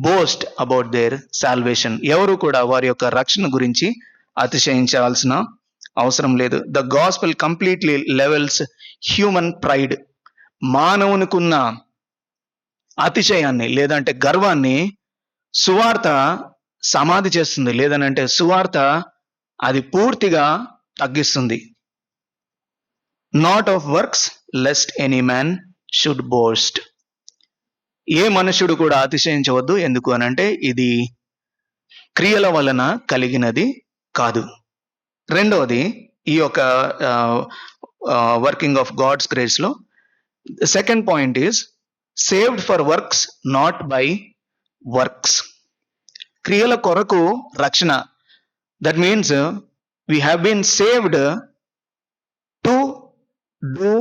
boast about their salvation. ఎవరు కూడా వారి యొక్క రక్షణ గురించి అతిశయించాల్సిన అవసరం లేదు. The gospel completely levels human pride. మానవునికున్న అతిశయాన్ని లేదంటే గర్వాన్ని సువార్త సమాధి చేస్తుంది, లేదనంటే సువార్త అది పూర్తిగా తగ్గిస్తుంది. Not of works lest any man should boast. ఏ మనుషుడు కూడా అతిశయించవద్దు. ఎందుకు అనంటే ఇది క్రియల వలన కలిగినది కాదు. రెండవది ఈ యొక్క వర్కింగ్ ఆఫ్ గాడ్స్ గ్రేస్ లో second point is saved for works not by works. క్రియల కొరకు రక్షణ. That means we have been saved to do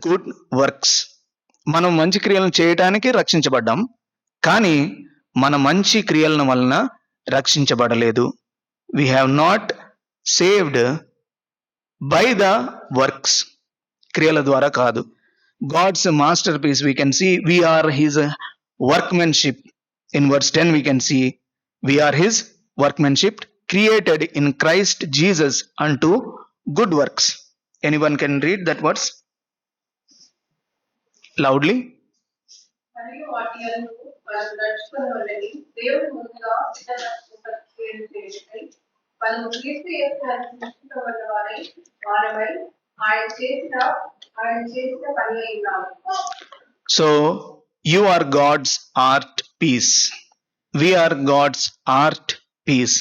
good works. మనం మంచి క్రియలను చేయటానికి రక్షించబడ్డాం, కానీ మన మంచి క్రియల వలన రక్షించబడలేదు. We have not saved by the works. క్రియల ద్వారా కాదు. God's masterpiece we can see we are his workmanship. In verse 10 we can see we are his workmanship created in Christ Jesus అంటూ good works. Anyone can read that words loudly. మరియు వాటి యందు మనము నడుచుకొనవలెనని దేవుడు ముందుగా సిద్ధపరచుకొని చేయుటకై మనము క్రీస్తు యేసునందు సృష్టింపబడిన వారమై ఆయన చేసిన పని అయి ఉన్నాము. So you are God's art piece. We are God's art piece,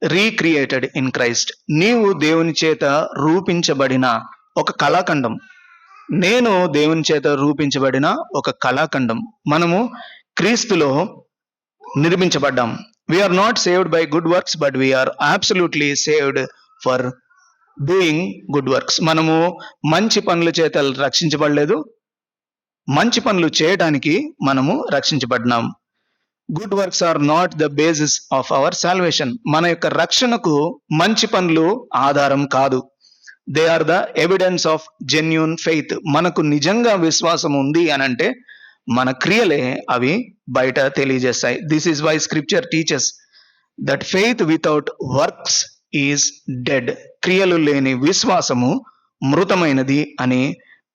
recreated in Christ. నీవు దేవుని చేత రూపించబడిన ఒక కళాఖండం. నేను దేవుని చేత రూపించబడిన ఒక కళాఖండం. మనము క్రీస్తులో నిర్మించబడ్డాం. We are not saved by good works, but we are absolutely saved for doing good works. మనము మంచి పనుల చేత రక్షించబడలేదు, మంచి పనులు చేయడానికి మనము రక్షించబడినాం. Good works are not the basis of our salvation. మన యొక్క రక్షణకు మంచి పనులు ఆధారం కాదు. They are the evidence of genuine faith. మనకు నిజంగా విశ్వాసం ఉంది అని అంటే మన క్రియలే అవి బయట తెలియజేస్తాయి. This is why scripture teaches that faith without works is dead. క్రియలు లేని విశ్వాసము మృతమైనది అని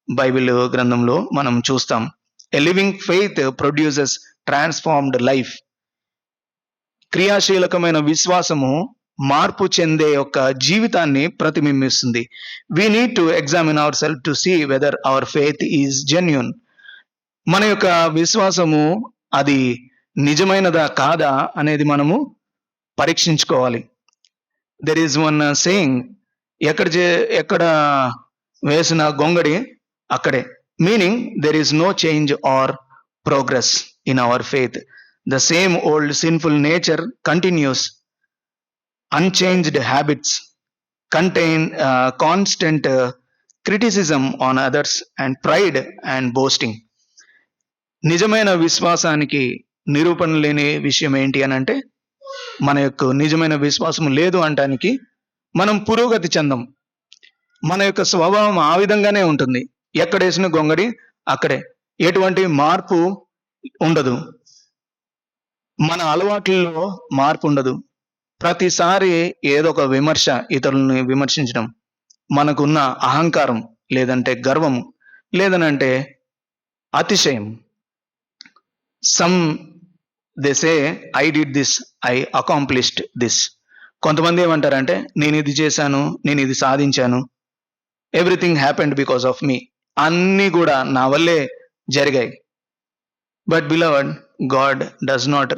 బైబిల్ గ్రంథంలో మనం చూస్తాం. A living faith produces transformed life. క్రియాశీలకమైన విశ్వాసము మార్పు చెందే యొక్క జీవితాన్ని ప్రతిబింబిస్తుంది. We need to examine our self to see whether our faith is genuine. మన యొక్క విశ్వాసము అది నిజమైనదా కాదా అనేది మనము పరీక్షించుకోవాలి. దెర్ ఈజ్ వన్ సేయింగ్, ఎక్కడ వేసిన గొంగడి అక్కడే. Meaning there is no change or progress in our faith. The same old sinful nature continues. Unchanged habits contain constant criticism on others and pride and boasting. నిజమైన విశ్వాసానికి నిరూపణ లేని విషయం ఏంటి అని అంటే, మన యొక్క నిజమైన విశ్వాసం లేదు అనటానికి మనం పురోగతి చెందం. మన యొక్క స్వభావం ఆ విధంగానే ఉంటుంది. ఎక్కడేసిన గొంగడి అక్కడే, ఎటువంటి మార్పు ఉండదు. మన అలవాట్లలో మార్పు ఉండదు. ప్రతిసారి ఏదో ఒక విమర్శ, ఇతరులని విమర్శించడం, మనకున్న అహంకారం లేదంటే గర్వము లేదనంటే అతిశయం. Some they say I did this, I accomplished this. కొంతమంది ఏమంటారంటే నేను ఇది చేశాను, నేను ఇది సాధించాను, ఎవ్రీథింగ్ హ్యాపెండ్ బికాస్ ఆఫ్ మీ. అన్నీ కూడా నా వల్లే జరిగాయి. But beloved, God does not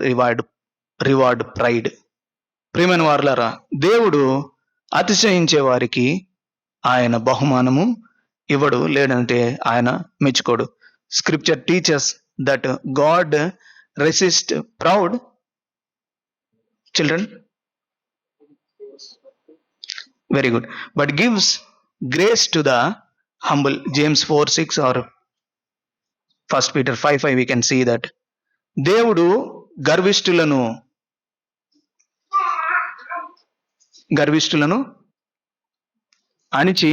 reward pride. ప్రియమైన వారలారా, దేవుడు అతిశయించే వారికి ఆయన బహుమానము ఇవ్వడు, లేదంటే ఆయన మెచ్చుకోడు. Scripture teaches that God resist proud children, very good, but gives grace to the humble. James 4:6 or 1 Peter 5:5 we can see that. దేవుడు గర్విష్ఠులను అణిచి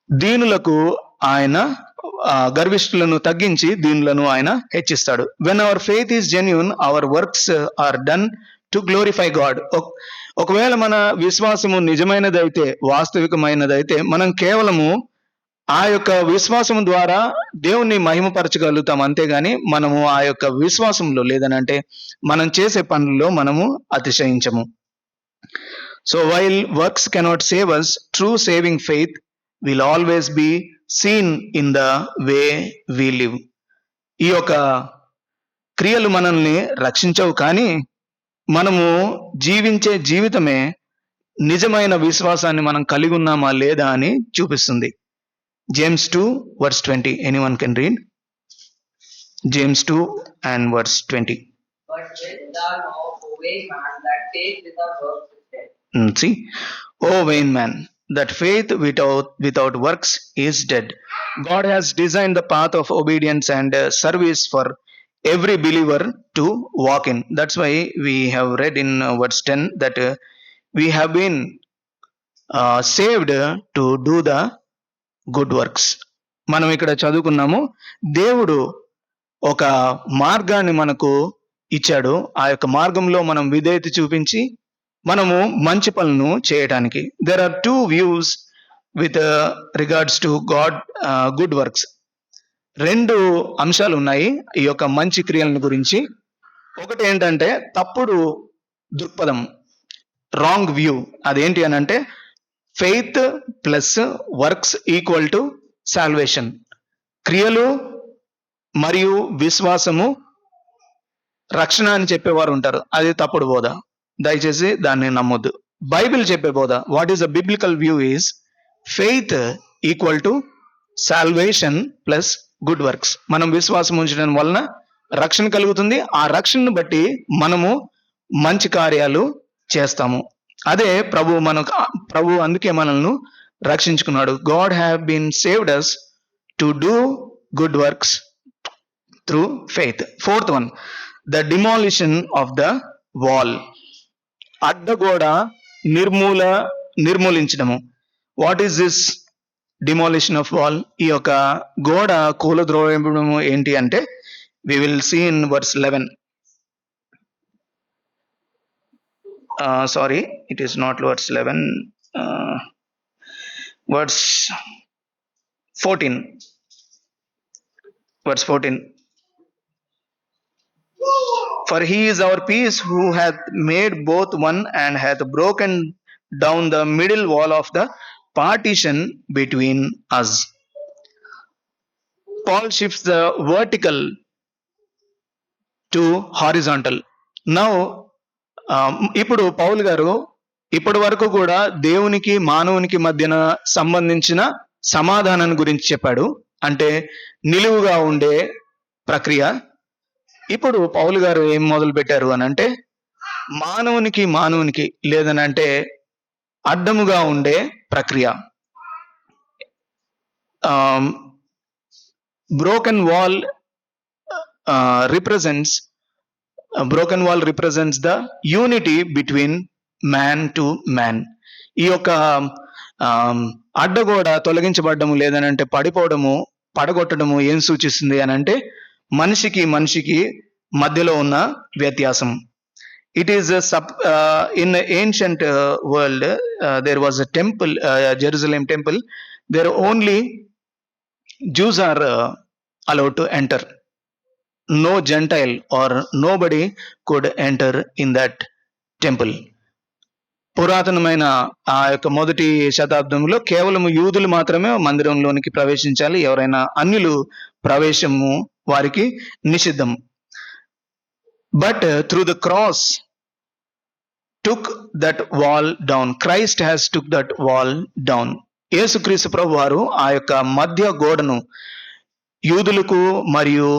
దీనులకు ఆయన గర్విష్ఠులను తగ్గించి దీనులను ఆయన హెచ్చిస్తాడు. When our faith is genuine, our works are done to glorify God. ఒకవేళ మన విశ్వాసము నిజమైనదైతే, వాస్తవికమైనదైతే, మనం కేవలము ఆ యొక్క విశ్వాసం ద్వారా దేవుణ్ణి మహిమపరచగలుగుతాం. అంతేగాని మనము ఆ యొక్క విశ్వాసంలో లేదనంటే మనం చేసే పనుల్లో మనము అతిశయించము. So while works cannot save us, true saving faith will always be seen in the way we live. ఈ యొక్క క్రియలు మనల్ని రక్షించవు, కానీ మనము జీవించే జీవితమే నిజమైన విశ్వాసాన్ని మనం కలిగి ఉన్నామా లేదా అని చూపిస్తుంది. James 2:20. Anyone can read? James 2 and verse 20. But when thou knowest, O vain man, that faith without works is dead. See, oh vain man, that faith without works is dead. God has designed the path of obedience and service for every believer to walk in. That's why we have read in verse 10 that we have been saved to do the good works. మనం ఇక్కడ చదువుకున్నాము, దేవుడు ఒక మార్గాన్ని మనకు ఇచ్చాడు. ఆ యొక్క మార్గంలో మనం విధేయత చూపించి మనము మంచి పనులను చేయటానికి. There are two views with regards to God good works. రెండు అంశాలు ఉన్నాయి ఈ యొక్క మంచి క్రియల గురించి. ఒకటి ఏంటంటే తప్పుడు దృక్పథం, రాంగ్ వ్యూ. అదేంటి అని అంటే faith plus works equal to salvation. క్రియలు మరియు విశ్వాసము రక్షణ అని చెప్పేవారు ఉంటారు. అది తప్పుడు బోధ, దయచేసి దాన్ని నమ్మొద్దు. బైబిల్ చెప్పే బోధ, what is the biblical view is faith equal to salvation plus good works. మనం విశ్వాసం ఉంచడం వలన రక్షణ కలుగుతుంది. ఆ రక్షణను బట్టి మనము మంచి కార్యాలు చేస్తాము. అదే ప్రభు అందుకే మనల్ని రక్షించుకున్నాడు. God have been saved us to do good works through faith. Fourth one, the demolition of the wall. అడ్డగోడ నిర్మూలించడము. What is this demolition of wall? ఈ యొక్క గోడ కూలద్రోయడము ఏంటి అంటే we will see in verse 11. Sorry, it is not verse 11. verse 14. Verse 14. For he is our peace, who hath made both one, and hath broken down the middle wall of the partition between us. Paul shifts the vertical to horizontal. Now, ఇప్పుడు Paul గారు ఇప్పటి వరకు కూడా దేవునికి మానవునికి మధ్యన సంబంధించిన సమాధానాన్ని గురించి చెప్పాడు, అంటే నిలువుగా ఉండే ప్రక్రియ. ఇప్పుడు పౌలు గారు ఏం మొదలు పెట్టారు అని అంటే మానవునికి లేదనంటే అడ్డముగా ఉండే ప్రక్రియ. Broken wall represents the unity between man to man. ఈ యొక్క అడ్డగోడ తొలగించబడ్డము లేదనంటే పడగొట్టడము ఏం సూచిస్తుంది అని అంటే మనిషికి మధ్యలో ఉన్న వ్యత్యాసం. It is in the ancient world, there was a temple, Jerusalem temple. There only Jews are allowed to enter. No Gentile or nobody could enter in that temple. పురాతనమైన ఆ యొక్క మొదటి శతాబ్దంలో కేవలం యూదులు మాత్రమే మందిరంలోనికి ప్రవేశించాలి. ఎవరైనా అన్యులు ప్రవేశము వారికి నిషిద్ధం. But through the cross took that wall down. Christ has took that wall down. యేసుక్రీస్తు ప్రభు వారు ఆ యొక్క మధ్య గోడను, యూదులకు మరియు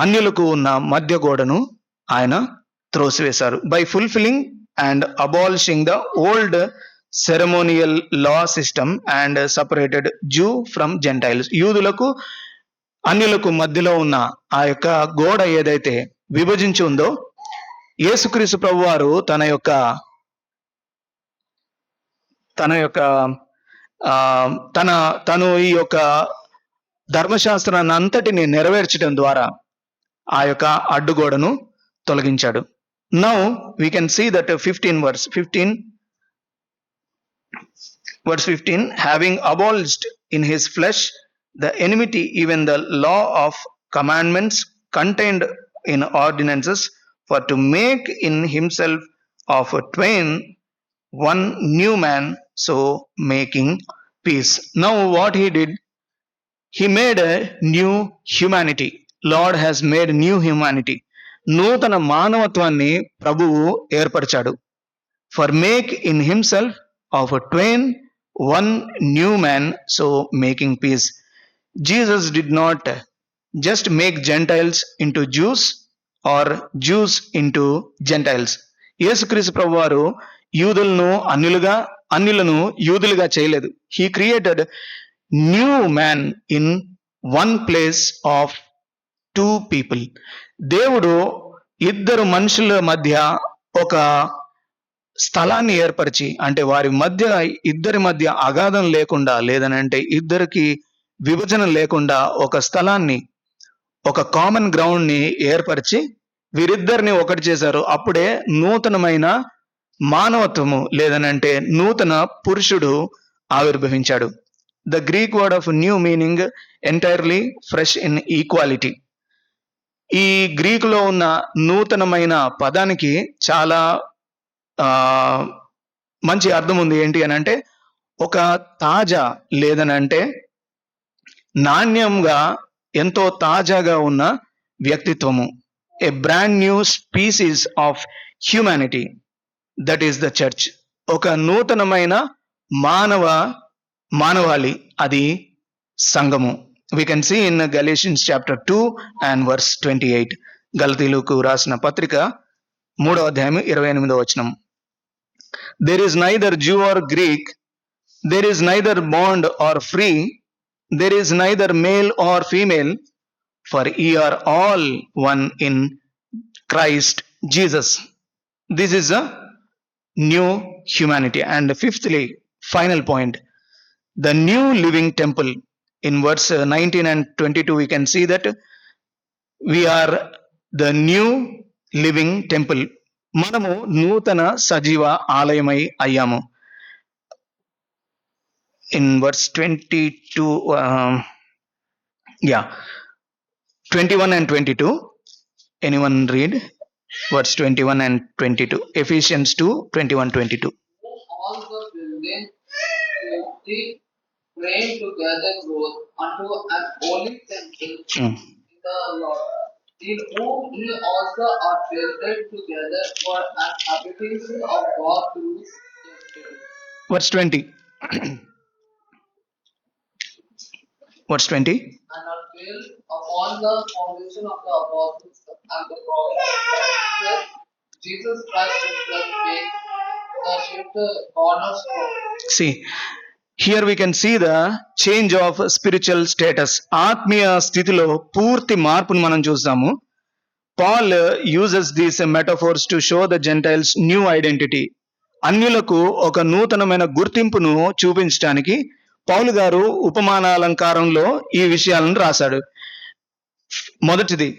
అన్యులకు ఉన్న మధ్య గోడను ఆయన త్రోసివేశారు. By fulfilling and abolishing the old ceremonial law system and separated Jew from Gentiles. యూదులకు అన్యులకు మధ్యలో ఉన్న ఆ యొక్క గోడ ఏదైతే విభజించి ఉందో, యేసుక్రీస్తు ప్రభు వారు తను ఈ యొక్క ధర్మశాస్త్రాన్ని అంతటిని నెరవేర్చడం ద్వారా ఆ యొక్క అడ్డుగోడను తొలగించాడు. Now we can see that verse 15, having abolished in his flesh the enmity, even the law of commandments contained in ordinances, for to make in himself of twain one new man, so making peace. Now what he did, he made a new humanity. Lord has made new humanity. నూతన మానవత్వాన్ని ప్రభువు ఏర్పరిచాడు. For make in himself of twain one new man, so making peace. Jesus did not just make Gentiles into Jews or Jews into Gentiles. యేసుక్రీస్తు ప్రభు వారు యూదులను అన్యులను యూదులుగా చేయలేదు. He created new man in one place of two people. దేవుడు ఇద్దరు మనుషుల మధ్య ఒక స్థలాన్ని ఏర్పరిచి, అంటే ఇద్దరి మధ్య అగాధం లేకుండా లేదనంటే ఇద్దరికి విభజన లేకుండా ఒక స్థలాన్ని, ఒక కామన్ గ్రౌండ్ ని ఏర్పరిచి వీరిద్దరిని ఒకటి చేశారు. అప్పుడే నూతనమైన మానవత్వము లేదనంటే నూతన పురుషుడు ఆవిర్భవించాడు. The Greek word of new meaning entirely fresh in equality. ఈ గ్రీకులో ఉన్న నూతనమైన పదానికి చాలా మంచి అర్థం ఉంది. ఏంటి అని అంటే ఒక తాజా లేదనంటే నాణ్యంగా ఎంతో తాజాగా ఉన్న వ్యక్తిత్వము. A brand new species of humanity, that is the church. ఒక నూతనమైన మానవాళి, అది సంఘము. We can see in Galatians chapter 2 and verse 28. గలతీయులకు రాసిన పత్రిక 3వ అధ్యాయం 28వ వచనం. There is neither Jew or Greek, there is neither bond or free, there is neither male or female, for ye are all one in Christ Jesus. This is a new humanity. And fifthly, final point, the new living temple. In verse 19 and 22, we can see that we are the new living temple. మనము నూతన సజీవ ఆలయమై అయ్యాము. in verse 22, 21 and 22. Anyone read verse 21 and 22? Ephesians 2, 21, 22. Whom all the building fitly framed together growth unto an holy temple Hmm. in the Lord, in whom ye also are builded together for an habitation of God through the Spirit. Verse 20. Verse 20. And are built upon the foundation of the apostles and the prophets. Jesus Christ is the chief cornerstone. See, here we can see the change of spiritual status. ఆత్మీయ స్థితిలో పూర్తి మార్పును మనం చూస్తాము. Paul uses these metaphors to show the gentiles new identity. అన్యులకు ఒక నూతనమైన గుర్తింపును చూపించడానికి పౌలు గారు ఉపమానాలంకారంలో ఈ విషయాలను రాశాడు. మొదటిది,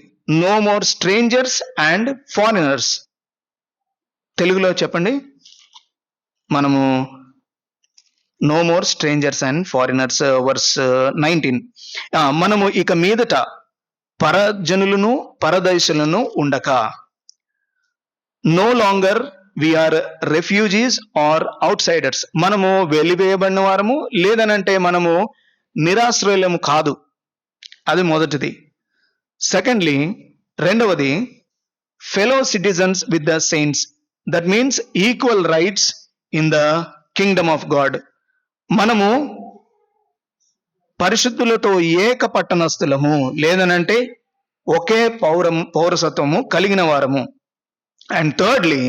no more strangers and foreigners. తెలుగులో చెప్పండి. మనము no more strangers and foreigners verse 19. మనము ఇక మీదట పరజనులను పరదేశులను ఉండక, no longer we are refugees or outsiders. మనము వెలివేయబడిన వారము లేదనంటే మనము నిరాశ్రయులము కాదు. అది మొదటిది. సెకండ్లీ, రెండవది, fellow citizens with the saints. That means equal rights in the Kingdom of God. మనము పరిశుద్ధులతో ఏక పట్టణస్థులము లేదనంటే ఒకే పౌరసత్వము కలిగిన వారము. And thirdly,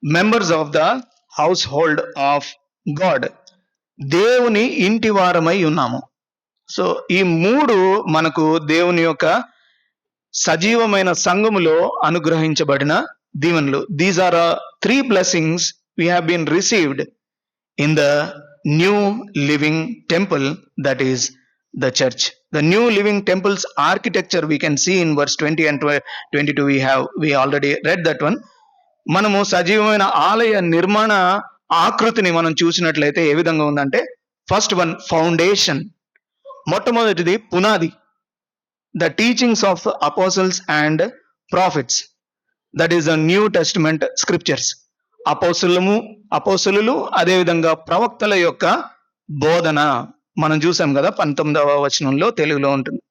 members of the house hold of God. దేవుని ఇంటి వారమై ఉన్నాము. సో ఈ మూడు మనకు దేవుని యొక్క సజీవమైన సంఘములో అనుగ్రహించబడిన దీవెనలు. These are 3 blessings we have been received in the new living temple, that is the church. The new living temple's architecture we can see in verse 20 and 22. We already read that one. మనము సజీవమైన ఆలయ నిర్మాణ ఆకృతిని మనం చూసినట్లయితే ఏ విధంగా ఉందంటే, first one, foundation. మొట్టమొదటిది పునాది. The teachings of apostles and prophets, that is the new testament scriptures. అపోసలులు అదేవిధంగా ప్రవక్తల యొక్క బోధన మనం చూసాం కదా. 19వ వచనంలో తెలుగులో ఉంటుంది,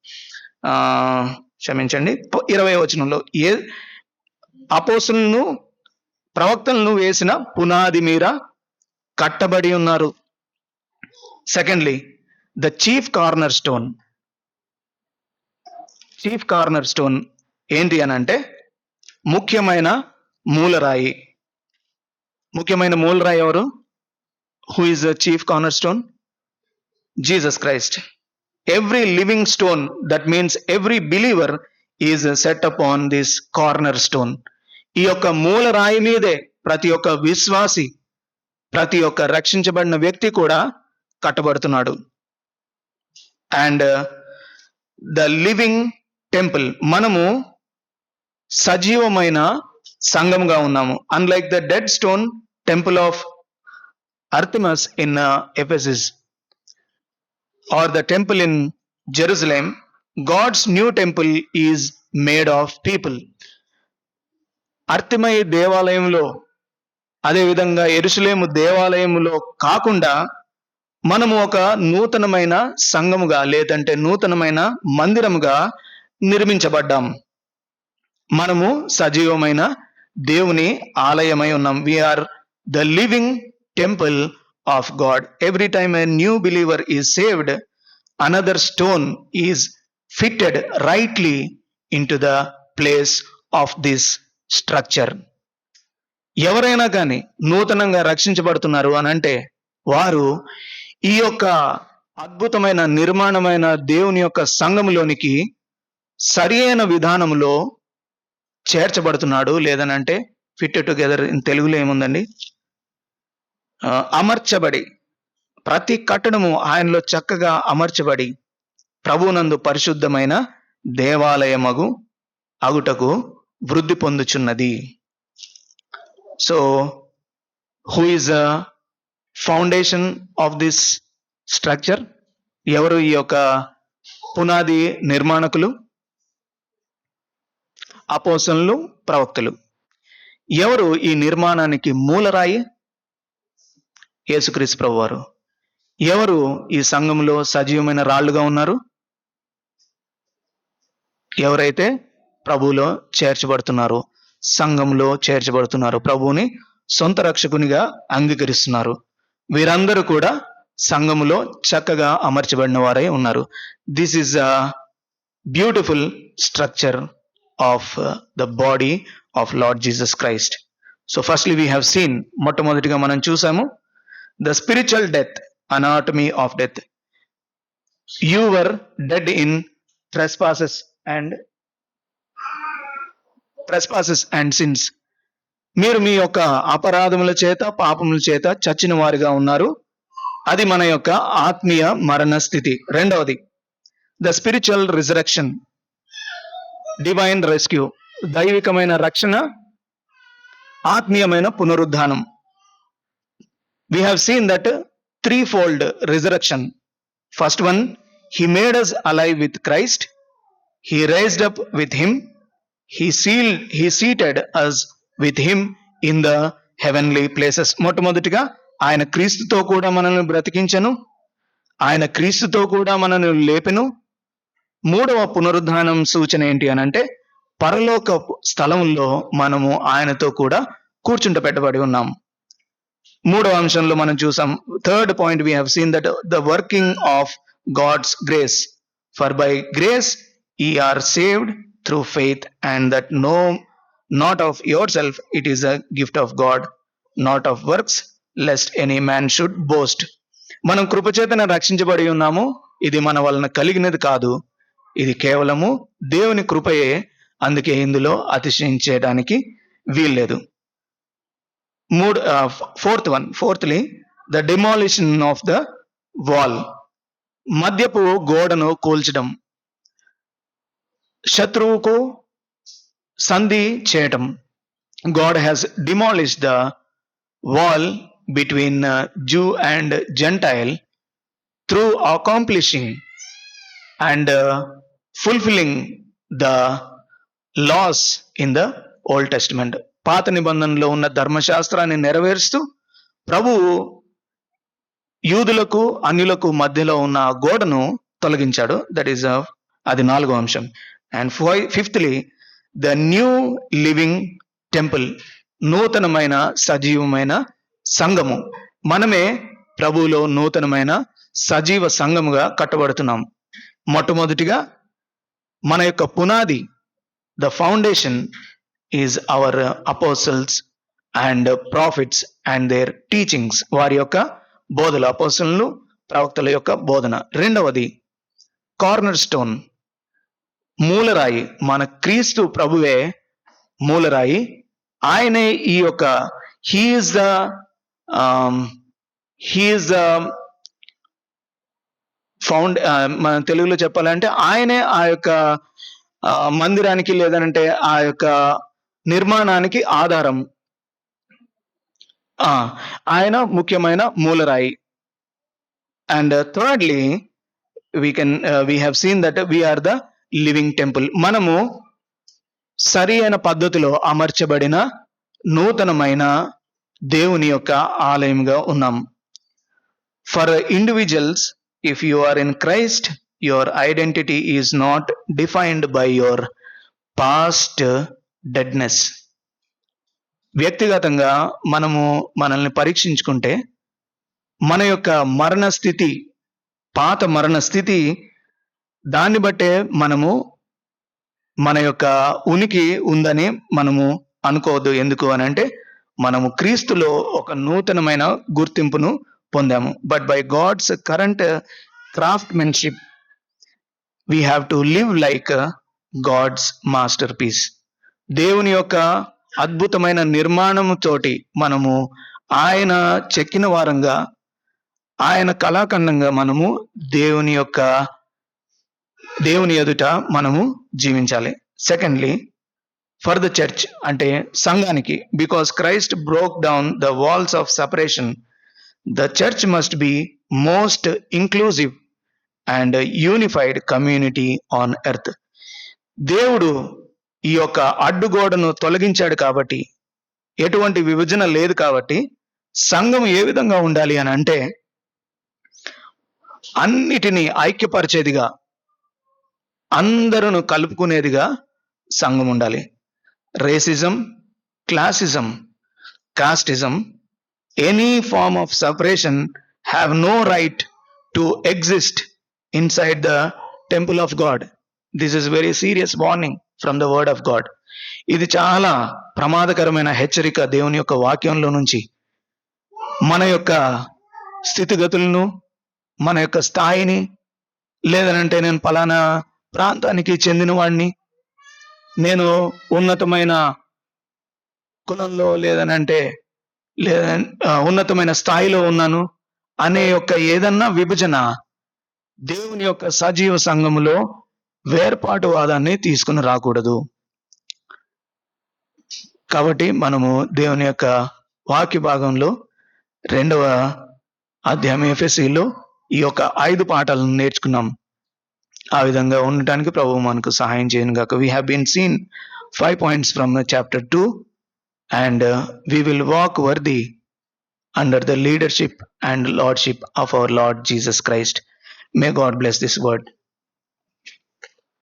క్షమించండి, 20వ వచనంలో ఏ అపోసలులను ప్రవక్తలను వేసిన పునాది మీద కట్టబడి ఉన్నారు. Secondly, the chief corner stone. Chief corner stone ఏంటి అని అంటే ముఖ్యమైన మూలరాయి. ముఖ్యమైన మూలరాయి ఎవరు? Who is the chief corner stone? Jesus Christ. Every living stone, that means every believer is set up on this corner stone. ఈ యొక్క మూలరాయి మీదే ప్రతి ఒక్క విశ్వాసి, ప్రతి ఒక్క రక్షించబడిన వ్యక్తి కూడా కట్టబడుతున్నాడు. అండ్ ద లివింగ్ టెంపుల్, మనము సజీవమైన సంఘంగా ఉన్నాము. Unlike the dead stone temple of Artemis in Ephesus or the temple in Jerusalem, God's new temple is made of people. అర్తిమయ దేవాలయంలో, అదేవిధంగా యెరూషలేము దేవాలయములో కాకుండా మనము ఒక నూతనమైన సంఘముగా లేదంటే నూతనమైన మందిరముగా నిర్మించబడ్డాం. మనము సజీవమైన దేవుని ఆలయమై ఉన్నాం. We are the living temple of God. Every time a new believer is saved, another stone is fitted rightly in to the place of this structure. ఎవరైనా కానీ నూతనంగా రక్షించబడుతున్నారు అని అంటే వారు ఈ యొక్క అద్భుతమైన నిర్మాణమైన దేవుని యొక్క సంఘములోనికి సరి అయిన విధానంలో చేర్చబడుతున్నాడు. లేదనంటే ఫిట్ టుగెదర్ ఇన్ తెలుగులో ఏముందండి, అమర్చబడి, ప్రతి కట్టడము ఆయనలో చక్కగా అమర్చబడి ప్రభునందు పరిశుద్ధమైన దేవాలయమగు అగుటకు వృద్ధి పొందుచున్నది. So who is foundation of this structure? ఎవరు ఈ యొక్క పునాది నిర్మాణకులు? అపోస్తలులు, ప్రవక్తలు. ఎవరు ఈ నిర్మాణానికి మూలరాయి? యేసుక్రీస్తు ప్రభువారు. ఎవరు ఈ సంఘంలో సజీవమైన రాళ్లుగా ఉన్నారు? ఎవరైతే ప్రభువులో చేర్చబడుతున్నారో, సంఘంలో చేర్చబడుతున్నారు, ప్రభువుని సొంత రక్షకునిగా అంగీకరిస్తున్నారు, వీరందరూ కూడా సంఘములో చక్కగా అమర్చబడిన వారై ఉన్నారు. This is a beautiful structure of the body of Lord Jesus Christ. So firstly we have seen, మొట్టమొదటిగా మనం చూసాము the spiritual death, anatomy of death. You were dead in trespasses and sins. మీరు మీ యొక్క అపరాధముల చేత, పాపముల చేత చచ్చిన వారిగా ఉన్నారు. అది మన యొక్క ఆత్మీయ మరణ స్థితి. రెండవది the spiritual resurrection, divine rescue, దైవికమైన రక్షణ, ఆత్మీయమైన పునరుద్ధానం. We have seen that threefold resurrection. First one, he made us alive with Christ, he raised up with him, he seated us with him in the heavenly places. మొట్టమొదటిగా ఆయన క్రీస్తుతో కూడా మనల్ని బ్రతికించను, ఆయన క్రీస్తుతో కూడా మనల్ని లేపెను. మూడవ పునరుద్ధానం సూచన ఏంటి అని అంటే, పరలోక స్థలంలో మనము ఆయనతో కూడా కూర్చుంట పెట్టబడి ఉన్నాం. మూడవ అంశంలో మనం చూసాం, third point, we have seen that the working of God's grace. For by grace ye are saved through faith, and that not of yourself, it is a gift of God, not of works, lest any man should boast. మనం కృపచేతన రక్షించబడి ఉన్నాము, ఇది మన వలన కలిగినది కాదు, ఇది కేవలము దేవుని కృపయే. అందుకే ఇందులో అతిశయించడానికి వీల్లేదు. Fourthly the demolition of the wall, మద్యపు గోడను కూల్చడం, శత్రువుకు సంధి చేయటం. God has demolished the wall between Jew and Gentile through accomplishing and fulfilling the laws in the Old Testament. పాత నిబంధనలో ఉన్న ధర్మశాస్త్రాన్ని నెరవేరుస్తూ ప్రభువు యూదులకు అన్యులకు మధ్యలో ఉన్న గోడను తొలగించాడు. దట్ ఈస్ అది నాలుగో అంశం. And fifthly the new living temple, నూతనమైన సజీవమైన సంఘము. మనమే ప్రభువులో నూతనమైన సజీవ సంఘముగా కట్టబడుతున్నాం. మొట్టమొదటిగా మన యొక్క పునాది, the foundation is our apostles and prophets and their teachings, వారి యొక్క బోధలు, అపోస్తలులు ప్రవక్తల యొక్క బోధన. రెండవది కార్నర్ స్టోన్, మూలరాయి, మన క్రీస్తు ప్రభువే మూలరాయి. ఆయనే ఈ యొక్క హీఈస్ ద ఫౌండ్, మన తెలుగులో చెప్పాలంటే ఆయనే ఆ యొక్క మందిరానికి లేదంటే ఆ యొక్క నిర్మాణానికి ఆధారం. ఆయన ముఖ్యమైన మూలరాయి. And thirdly we have seen that we are the living temple. మనము సరి అయిన పద్ధతిలో అమర్చబడిన నూతనమైన దేవుని యొక్క ఆలయంగా ఉన్నాం. For individuals, if you are in Christ, your identity is not defined by your past deadness. వ్యక్తిగతంగా మనల్ని పరీక్షించుకుంటే మన యొక్క మరణ స్థితి, పాత మరణ స్థితి, దాన్ని బట్టే మనము మన యొక్క ఉనికి ఉందని మనము అనుకోవద్దు. ఎందుకు అని అంటే, మనము క్రీస్తులో ఒక నూతనమైన గుర్తింపును పొందాము. But by God's current craftsmanship we have to live like God's masterpiece. దేవుని యొక్క అద్భుతమైన నిర్మాణము తోటి మనము ఆయన చెక్కిన వారంగా, ఆయన కళాఖండంగా మనము దేవుని ఎదుట మనము జీవించాలి. సెకండ్లీ, ఫర్ ద చర్చ్, అంటే సంఘానికి, because Christ broke down the walls of separation. The church must be most inclusive and unified community on earth. దేవుడు ఈ యొక్క అడ్డుగోడను తొలగించాడు కాబట్టి, ఎటువంటి విభజన లేదు కాబట్టి సంఘం ఏ విధంగా ఉండాలి అని అంటే అన్నిటినీ ఐక్యపరిచేదిగా, అందరూ కలుపుకునేదిగా సంఘం ఉండాలి. Racism, classism, casteism, any form of separation have no right to exist inside the temple of God. This is very serious warning from the word of God. ఇది చాలా ప్రమాదకరమైన హెచ్చరిక దేవుని యొక్క వాక్యంలో నుంచి. మన యొక్క స్థితిగతులను, మన యొక్క స్థాయిని, లేదనంటే నేను పలానా ప్రాంతానికి చెందిన వాడిని, నేను ఉన్నతమైన కులంలో లేదనంటే ఉన్నతమైన స్థాయిలో ఉన్నాను అనే యొక్క ఏదన్నా విభజన దేవుని యొక్క సజీవ సంఘములో వేర్పాటువాదాన్ని తీసుకుని రాకూడదు. కాబట్టి మనము దేవుని యొక్క వాక్య భాగంలో 2వ అధ్యాయం ఎఫెసీలో ఈ యొక్క 5 పాఠాలను నేర్చుకున్నాం. ఆ విధంగా ఉండటానికి ప్రభువు మనకు సహాయం చేయను గాక. We have been seen 5 points from the chapter 2 and we will walk worthy under the leadership and lordship of our Lord Jesus Christ. May God bless this word.